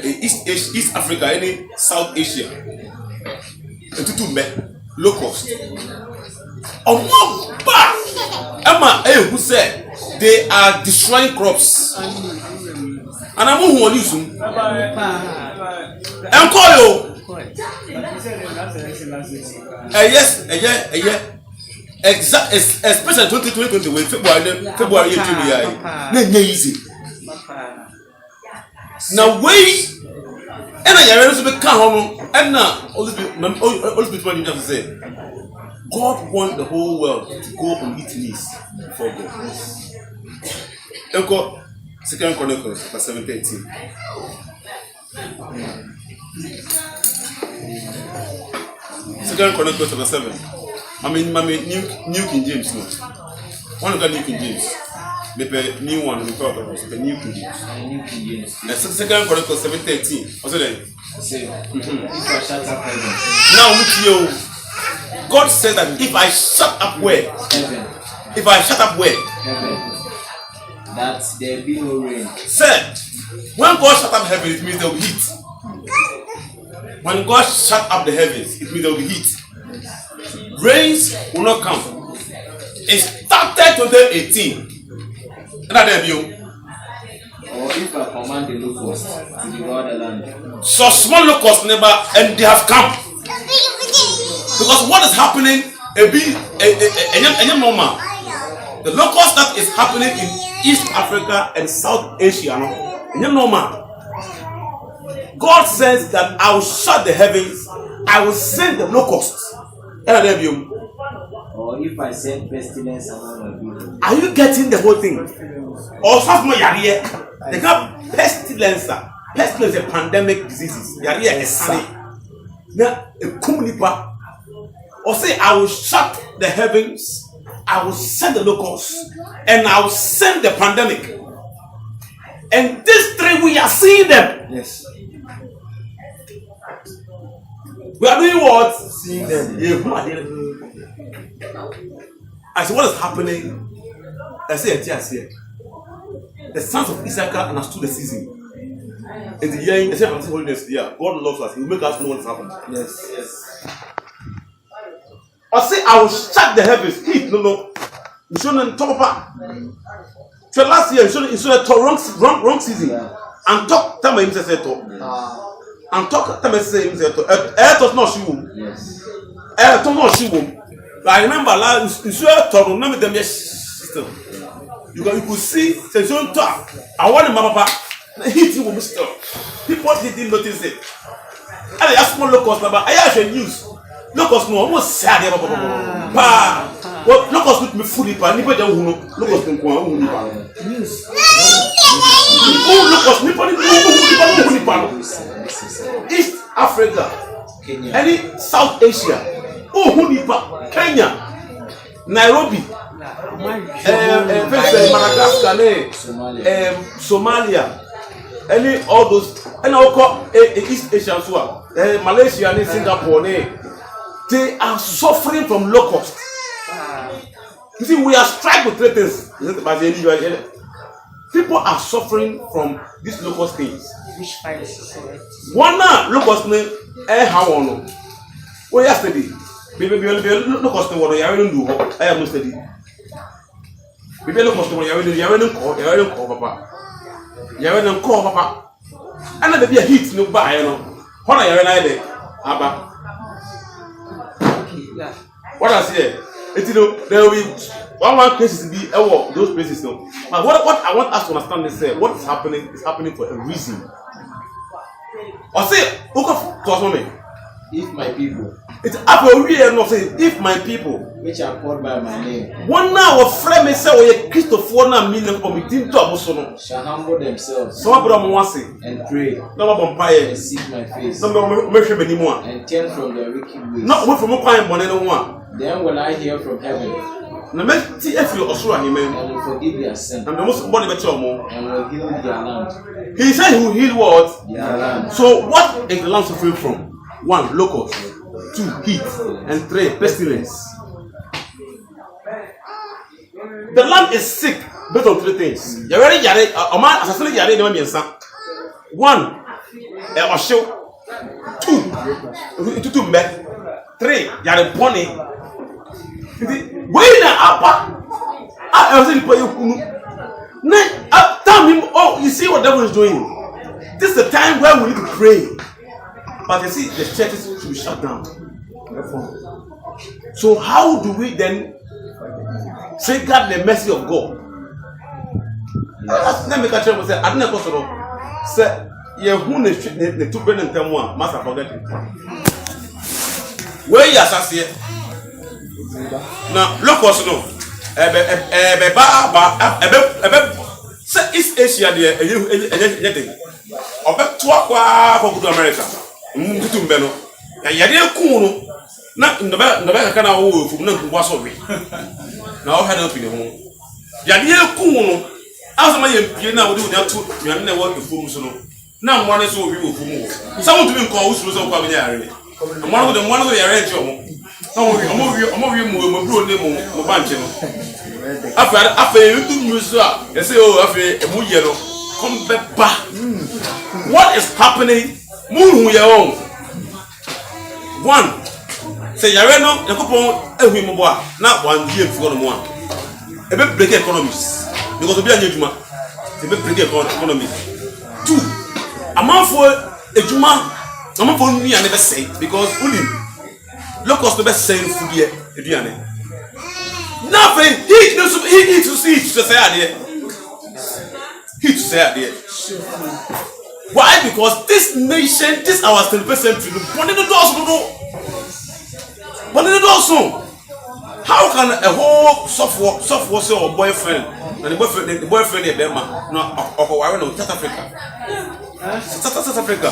East Africa, any South Asia, locust. Omwaba, Emma, who said they are destroying crops, and I'm who will use them. And call you. Yes, exactly, especially 2020 when February 18 easy. Now wait, and I also become and now all this people just say God wants the whole world to go on its knees before God. And God, 2 Chronicles 7:18. 2 Chronicles 7. I mean, New King James, no. One of the New King James. The new one, we talk about the New King James. And 2 Chronicles 7:13. What's it then? Now with you, God says that if I shut up where? Heaven. If I shut up where? Heaven. That there be no rain. Said, when God shut up heaven, it means there will be heat. When God shut up the heavens, it means there will be heat. Rains will not come. It started 2018. Or if I command the locusts to devour the land. So small locusts never, and they have come. Because what is happening, the locust that is happening in East Africa and South Asia, normal. God says that I will shut the heavens, I will send the locusts. Or if I send pestilence among my people. Are you getting the whole thing? Or something they have pestilence. Pestilence is a pandemic diseases. Or say, I will shut the heavens, I will send the locusts, and I will send the pandemic. And these 3, we are seeing them. Yes. We are doing what? Seeing them. I see what is happening. I say, the sons of Issachar understood the season. In the year, the same holiness, God loves us. He will make us know what is happening. Yes. I say, I will shut the heavens. Heat, no. You shouldn't talk about. So last year, you shouldn't talk wrong season. And talk, tell me, and talk, tell me, say, air does not show. Yes. Air does not show. But I remember, you should talk, remember them, system. You could see, say, you don't talk. I want my papa, heat will be still. People didn't notice it. I ask more locals number. I have a news. Locals no almost sad. Pa. What locals with me fully pa. Nipa jẹ ohun locals ní kò ohun nípa. Oh locals nípa. East Africa. Kenya. Any South Asia. Ohun nípa. Kenya. Nairobi. Madagascar. Somalia. Any all those. And I call East Asia as well. Malaysia and Singapore. They are suffering from locusts. You see, we are struck with three things. People are suffering from these locust things. Which virus? One now, locust name, how on? Well, yesterday, locust name, what I don't do, I am not study. People locust name, you don't call papa. You don't call papa. And then be a heat no buy, you know. What are you there? Abba. Yeah. What I say? It's, you know, there will be one places to be those places. No. But what I want us to understand is what is happening for a reason. Or say, If my people, it's up here and say, if my people, which are called by my name, one now of friend say, we Christopher na million committee to Abosono. shall humble themselves So I and pray no vampire. and seek my face No measure anymore. and turn from their wicked ways, Not away from a quiet money no one. then will I hear from heaven No make TF you also an amen. and will forgive their sin And the most body better more. and will heal their land. He said he will heal what? Their land. So what is the land suffering from? 1, locust. 2, heat. And 3, pestilence. The land is sick based on 3 things. You already yare. A man assassinate yare never means 1, a show. 2, meth. 3, yare pony. Wait na I was saying tell him, oh, you see what the devil is doing. This is the time where we need to pray. But you see, the churches should be shut down. So how do we then safeguard the mercy of God? Let me catch up and say, I didn't say, you who the 2 billion and 1 must have forgotten. Where you associate? Now, look also no. Say East Asia there, anything. Obe to akwa for to America. Mmutu mbeno. Ya yade ku no. Na ndobe kaka na wo fu na nkwa so we. Na o ha na opi ne ho. Yade ku no. Asama ye pie na wo de wo to nwane na wo efu so no. Na mwa ne so obi wo fu mu. Some to be nko wo so so kwa benya yare. Mwa no de yare nti omo. Na omo wi mu bro ne mu banche no. After you do news, they say, oh, after a year, come back. What is happening? Move your own. 1, say, Yareno, the couple, every mobile, not 1 year for the one. A bit break economies because of the Juma, a bit break economy. 2, a month for a Juma, a month for me, I never say because only low cost the best saying food here, if you are. Nothing. He to say idea. He to say idea. Why? Because this nation, this our 21st century, one in the doors. How can a whole software say or boyfriend and the boyfriend is Bema? No, South Africa. South Africa.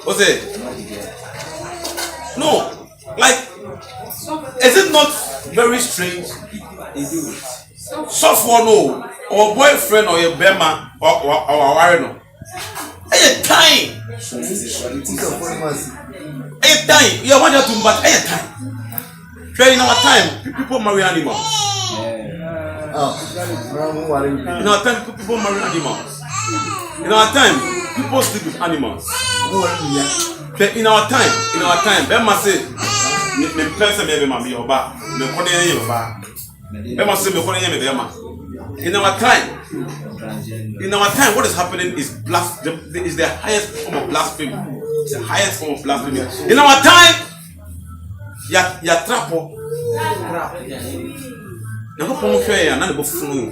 What's it? No, like, is it not very strange? Software no, or boyfriend or your Bema or Warren. Hey, time. Hey, time. You want to but hey, time. In our time, people marry animals. In our time, people marry animals. In our time, people sleep with animals. In our time, Bema say. Me person me mama me oba me kone yen oba me must say me kone yen me bema. In our time what is happening is is the highest form of blasphemy. It's the highest form of blasphemy. In our time ya trapo na ko pon hwe ya na ne bofunu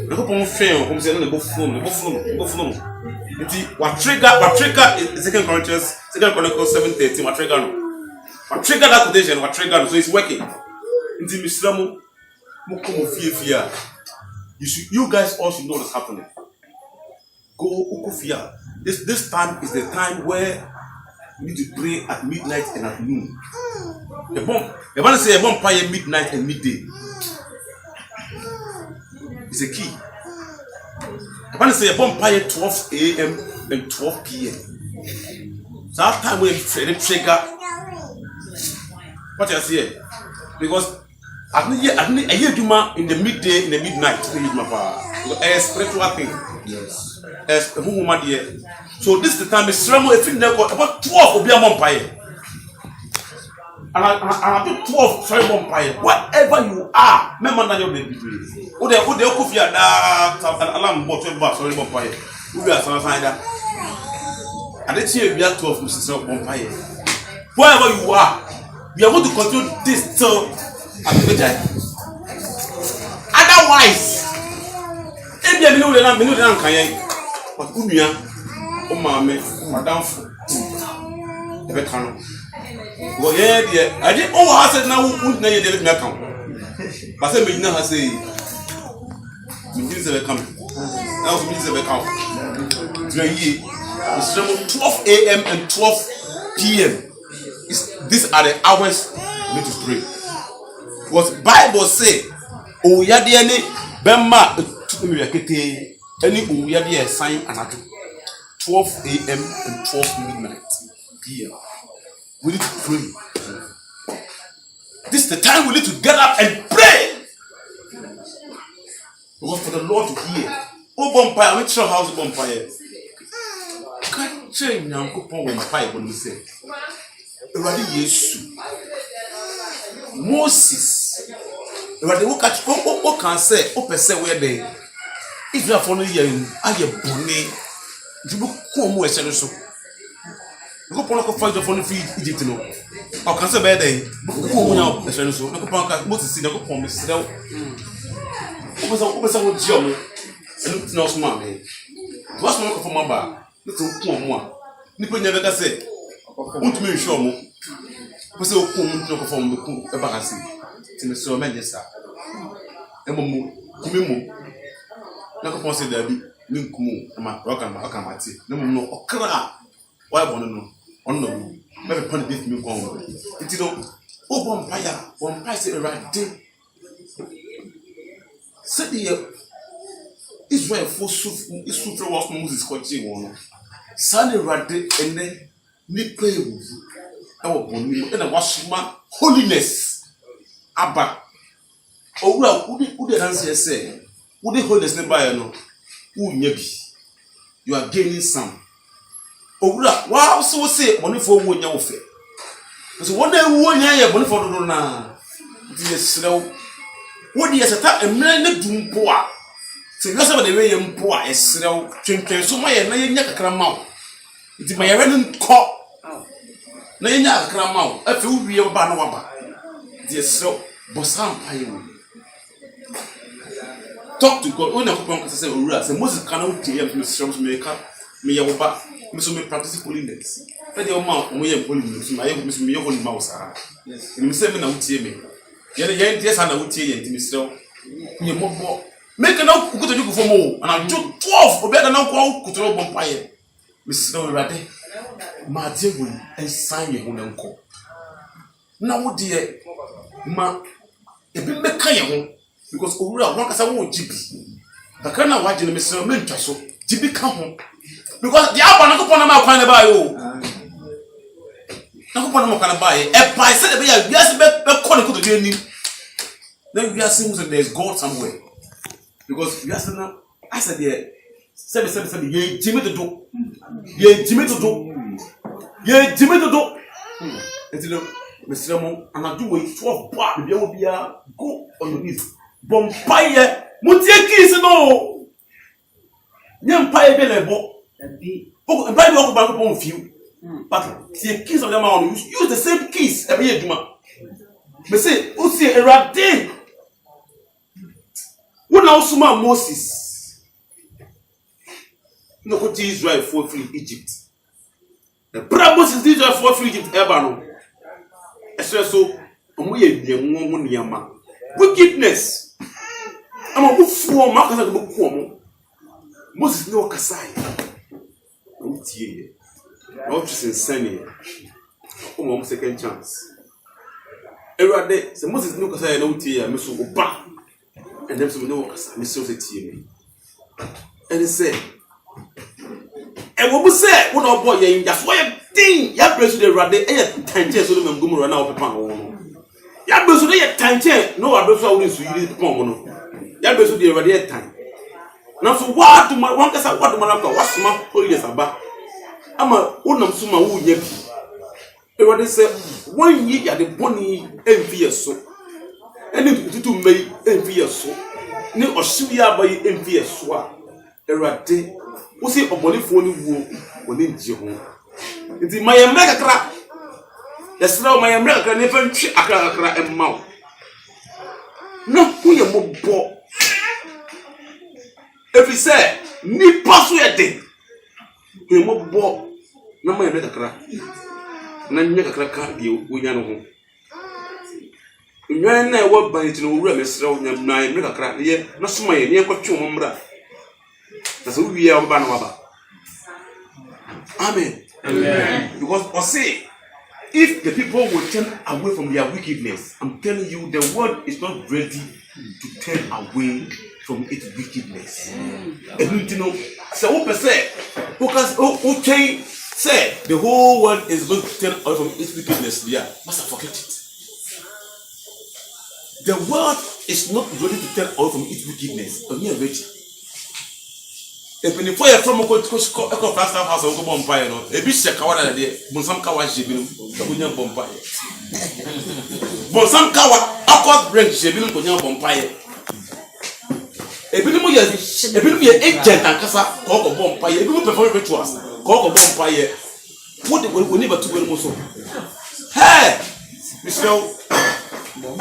na ko pon hwe o kom se na ne bofunu What trigger is 2 Chronicles 7:13. What trigger no? What trigger that quotation? What trigger no? So it's working. Until Mr. Mukomofia. You guys all should know what's happening. Go Ukufia. This time is the time where we need to pray at midnight and at noon. The one say a bomb pie midnight and midday. It's a key. The one say a bomb pie 12 a.m. and 12 p.m. So that time we trigger. What I say? Because I hear Juma in the midday, in the midnight. A spiritual thing. Yes. So this is the time is about 12 will be a vampire. And I do 12 sorry vampire. Whatever you are, remember that you're the degree. Would they could be an alarm bot sorry vampire. We are some finder. And let's say we are 12 Mrs. Vampire. Wherever you are, we are going to continue this till at the time. Otherwise, if you are minute but Unia, Mame, Madame, the Becano. Well, yeah, I didn't I said now, wouldn't you did not come? But I said, I say, Minister coming. That was Minister account. 12 a.m. and 12 p.m. These are the hours we need to pray. What Bible say, oh, Yadiani, Bema, Tukumi, any Uyadi sign and 12 a.m. and 12 midnight p.m. We need to pray. This is the time we need to get up and pray. Because for the Lord to hear. Oh, Bompire, which your house Bompire? Can't change now. Coupon when my pipe when we say. Already, yes. Moses. Already, what can say? What say where they. If you are following you, I get bonny. You look home where so. You go for fight your phone feed Egypt. No, I can't say bad day. Go now, the shadow. No, go Moses, see, no, go for me. Still, what's our job? And it's no smart. What's my for my bar? Little one. Nipple never say. Won't me show me. What's the woman to perform the cook about us? Mr. Manchester. Emo, na ko ponse da bi ni nkumu ma rock and akamati na mo no okra why bono no on no me pon beef mi kon nti no o bon paya say erade said the Israel for isu throw off Moses kwachi won sane erade ene ni pay wu e wo bon mi na wasuma holiness aba owura udi dance say who the holiness never know who maybe you are gaining some. Owura wow so say money for wo nya wo fe. So one day wo nya ye money for do na. It is slow. Wo dey seta emre na dumpo a. Se you say the way mpo a esrew twentwen so ma ye na ye nya kakra ma wo. It ma ye re nko. Na ye nya kakra ma wo. Afi wo wie ba na wa ba. It is slow. Bosam paye wo. Talk to God. When I come and say, "Ura," say Moses cannot tell you to make up me yawoba. Me so me practice holiness. Let your mouth mo ye holiness. Me holy mouse. Yes. Me say me na utie me. Ye yes na utie ye ntimi srew. Me mobo. Make na go to you for mo. And I do 12. Obi na ko kutoro bompaye. Me srew urade. Ma tie go en sign ye ho na nko. Na wo de ma ebi meka ye ho. Because Owura one kasa won jibi. Bakra na waje no mesere me ntwa so. Jibi ka ho. Because the aba na ko pona ma kwan na ba yo. Na ko pona ma kwan na ba ye. E pai say the be ya wiase be ko ne ko do ani. Then we are saying that there is God somewhere. Because we are saying I said there said ye jimi to do. Ye jimi to do. Ye jimi to do. Until Mr. Mo and I do wait 12 bar be able to go on your knees. Bompaye mutie kiss no nyampaye be lebo o Bible go back upon few but the kiss of them are use the same kiss every year me say o see erade wona usuma Moses no go to Israel for free Egypt. The promise is Israel for free Egypt ever no. So wickedness. I'm a book for Marcus and book for Moses no Kasai. No tea. No just insane. Oh, second chance. Every day, so Moses no Kasai no tea, Miss Oba. And then some no Kasai, Miss Tea. And he said, and what we say, what our boy, that's why a thing, ya brace the rade, and time so the Gummer run out of pound. Ya brace the time, no, I don't know this, you need Pomono. Ya brace the rade time. Now, so what to my one cassa, what to my uncle, what's my police about? I'm a woman, Suma, who yet. Everybody said, 1 year at the bonny envious so. And it to make envious so. No, or Suya by envious swap. Erade, who say a polyphony woo within Jihon. It's in my America crap. That's now my America never check a crack and mouth. No, who you more bought. If he said, me pass with a day, you more bought. No, my America crap. None make a crack you, we know. You know, what by it no real, so nine make a crack here, not so my near what you remember. That's who we are, Banaba. Amen. Amen. Because I say, if the people will turn away from their wickedness, I'm telling you, the world is not ready to turn away from its wickedness. And you know, so what per se, because okay, say the whole world is going to turn away from its wickedness. Yeah, must have forget it. The world is not ready to turn away from its wickedness. And you are ready. If you for your from a first house of Bompire, a bit check out of there, Bonsam Kawa Jibin, Kunya Bompire. Bonsam Kawa, Aqua Branch Jibin, Kunya Bompire. A bit of your agent and Casa, Coco Bompire, you perform rituals, Coco Bompire. What we never took almost so. Hey, Mr.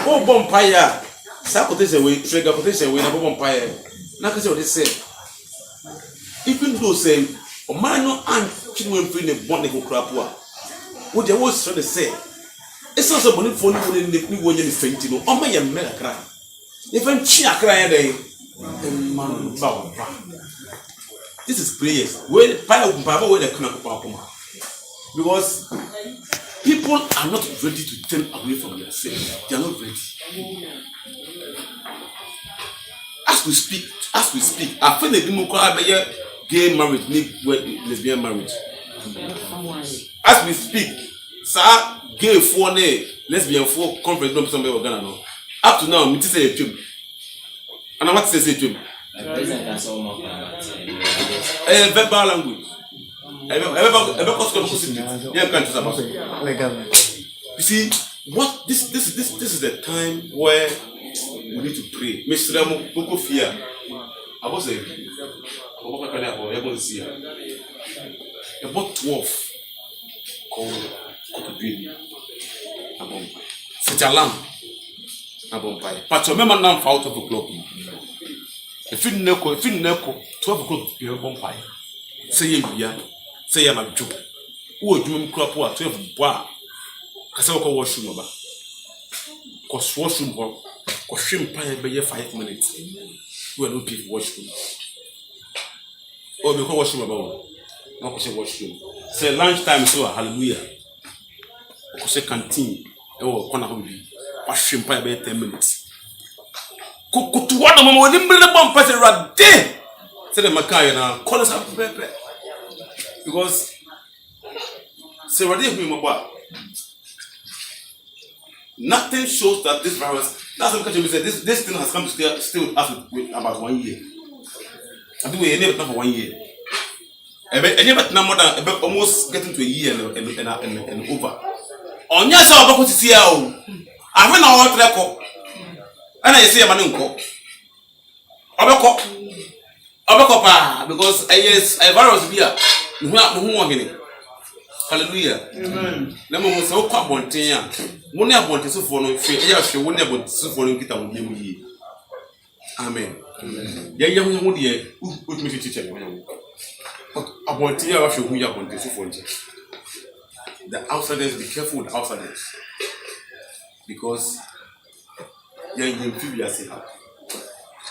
Oh, Bompire, Sapotation away, trigger potation away, never Bompire. Not what they say. Even though say, a man no and children feeling a wonderful crap, what they always try to say, it's also money for you in the new one in the fainting, or my America. If I'm chia crying, man, this is prayers. Where the fire of Baba, where the Kanaka, because people are not ready to turn away from their sin. They are not ready. As we speak, I feel the democrat gay marriage, lesbian marriage. As we speak, sir, gay for lesbian for conference, don't somebody organ no. Up to now, me say a tube. And I want to say tube. Verbal language. You see, what this is the time where we need to pray. Mr. Moko fear. I was saying, about 12 called Cotabini. Such a lamb. But remember now, 5 o'clock. If you know, 12 o'clock, you're a bonfire. Say, I'm a joke. Who would you crop 12 bar? Because I will washroom over. Because washroom or shrimp pie by 5 minutes. We are not people washroom. Oh, because washroom about not because washroom. Say lunchtime, so hallelujah. Because canteen, oh, corner will be washroom pie by 10 minutes. Cook to one of them will bring the bomb person right there. Say the Makai now, call us up because say what do you mean? Nothing shows that this virus. That's what we said. This thing has come to stay with us with about 1 year. I think we never done for 1 year. And never more than almost getting to a year and over. On your side, I'm to see how I went out to record. And I say, I'm an uncle. Because I virus here. Who hallelujah. Amen. Let me say, "Oh, come on, Tia. Money about this for no fear. Yes, you won't about this for no kita unjemi." Amen. Yeah, you won't hear. Who me teacher? Abonti ya washo huya abonti so fonje. The outsiders, be careful with the outsiders. Because you're in amphibious here.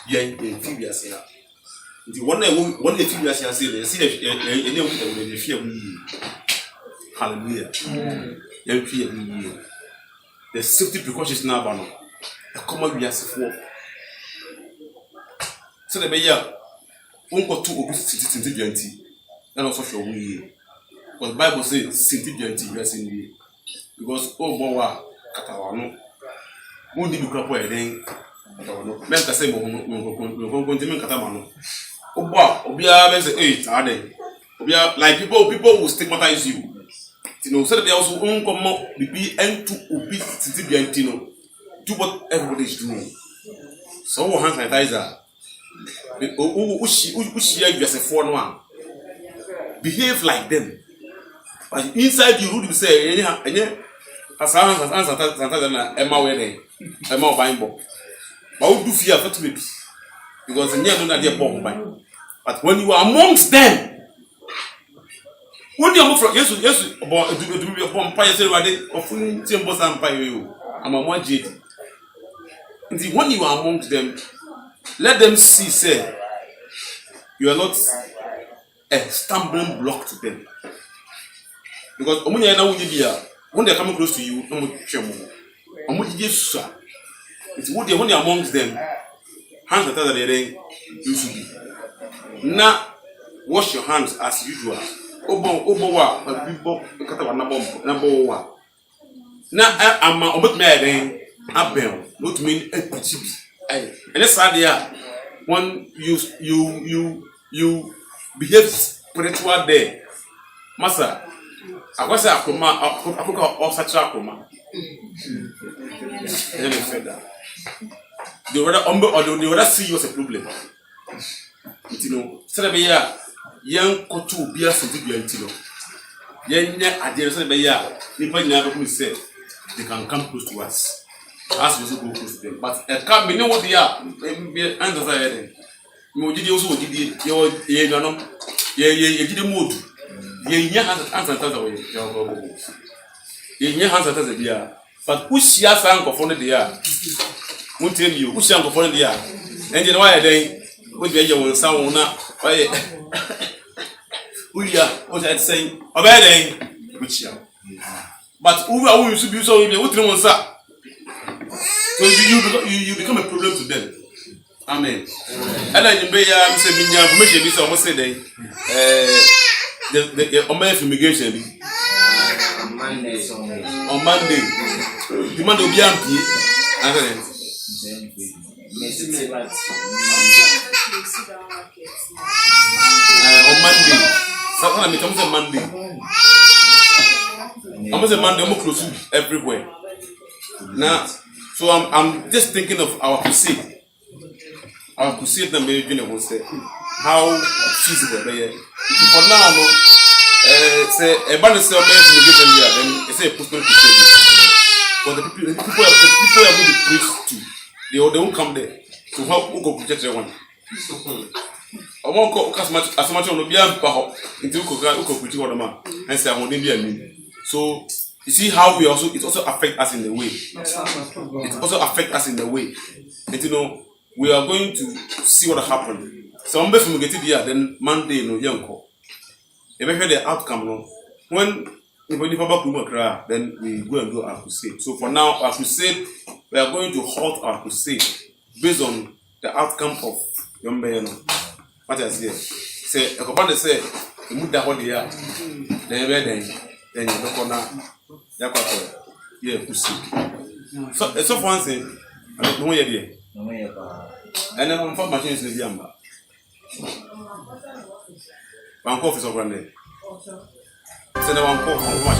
You're in amphibious here. The one amphibious here say, see the fear we. Hallelujah. You're fear we. The safety precautions now, Bano. The common we are for. So the bear won't go to obesity to and also show we. Because the Bible says, Sinti Bianti, yes, indeed. Because, oh, Boa, Catawano, won't you come for a day? Men can say, continue Catamano. Oh, Boa, Obia, there's 8, are they? Obia, like people will stigmatize you. You know, so they also won't come up, be and to obesity Biantino. Do what everybody is doing. So, hand sanitizer. Ushi, yes, a 4-1. Behave like them. But inside you would say, as Emma wedding, Emma Bible. But would do fear for 2 weeks because the near not dear bomb. But when you are amongst them, when you move from yes, about to be a bomb pie, or full timbers and pie, I'm a 1 jet. When you are amongst them, let them see, say, you are not a stumbling block to them. Because when they're coming close to you, it's what when they're amongst them, hands that they you should be. Now, wash your hands as usual. Obowa, number 1. Now, I'm about me, Abel, not mean a PCB. And that's how they are. When you behave spiritual there, Master. I was a coma, or such a coma. They were or they would see you as a problem. You know, Sarabia, young Kotu, beer, something be antino. Young, I dare say, if I never say they can come close to us. As we go close to them. But it can't be know what they are. Answer. You did also did your ye did mood. Ye hands at away. Ye hands at the year. But who she has uncle for the year? Won't tell you who's uncle for the year. And then why they would be your sound now? Why? We are what I'm saying. A bad day, which year. But who are we to be so in the Utrecht was up? So you become a problem to them. Amen. And then you may say, information is almost say, the Omen fumigation On Monday. The man will be empty. On Monday. Something becomes a Monday. Almost a Monday, almost close everywhere. Now, so I'm just thinking of our crusade. Our crusade that maybe you will say how feasible they are. For now, no, say a band of fumigation here, then it's a postman crusade. But the people are going to preach to. They won't come there. So how we go protect everyone? I won't go as much on the beyond power into Uko preaching on the man and say I won't be a mean. So you see how it also affects us in the way. It also affects us in the way. And you know, we are going to see what happened. So I'm from get it here, then Monday no young call. If I hear the outcome, no, when then we go and do our crusade. So for now, our crusade, we are going to halt our crusade based on the outcome of Yombeno. What I say, say, a company say, you move that one here, then you look on that. Yeah, crusade. So for one thing, I don't know yet. And then on four machines in the Yamba. One coffee is over there. Send one call on watch.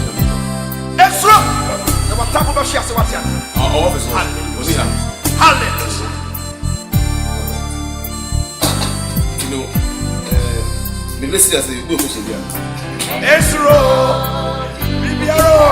Extra! The WhatsApp over shares what's your office. Hallelujah. You know, the blessing as a good question here. Extra! Bibiaro!